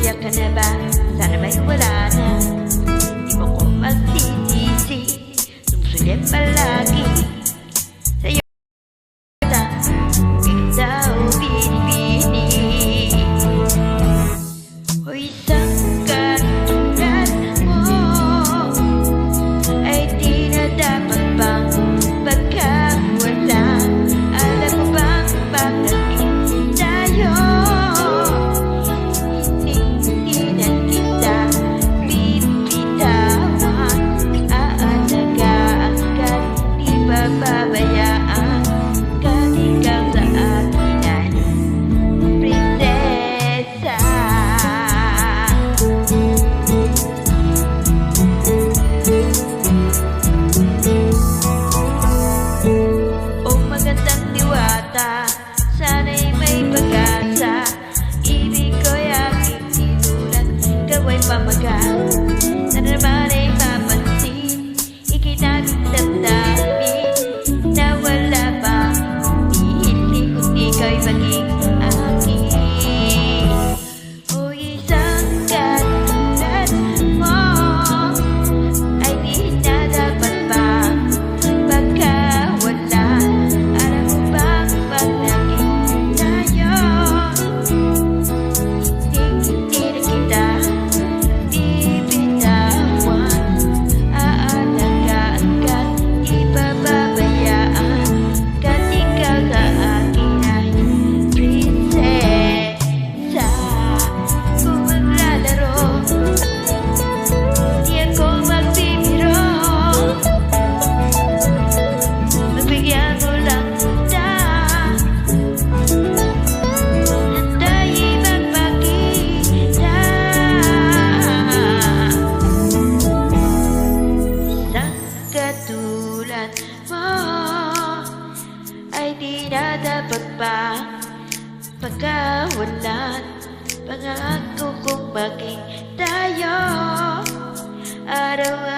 iyak ka na ba? Sana ba'y wala na? Di mo ko magsisisi, sumusulit palagi sa'yo kita, ikaw binibini. O isang katulad mo ay di na dapat bang pagkawala? Alam mo bang bakit tayo hindi na kita bibitawan? Aalagaan ka, di bababayaan ka, ikaw sa akin ay prinsesa. O magandang diwata, sana'y may pag-asa. Ibig ko'y aking sinulat, gawa'y pamagat. Sana naman ay mapansin, ikinabing damdamin na wala bang hindi kundi ko'y maging akin. O isang katulad mo ay di na dapat bang pagkawalan? Alam mo bang pag naging tayo, hindi na kita bibitawan. Aalagaan ka, di bababayaan ka, ikaw sa akin ay prinsesa. Kung maglalaro, di ako magbibiro. Mabigyan mo lang kita ng tayo'y magpakita. Isang katulad mo ay di na dapat pa pagkawalan. Pangako kong maging tayo araw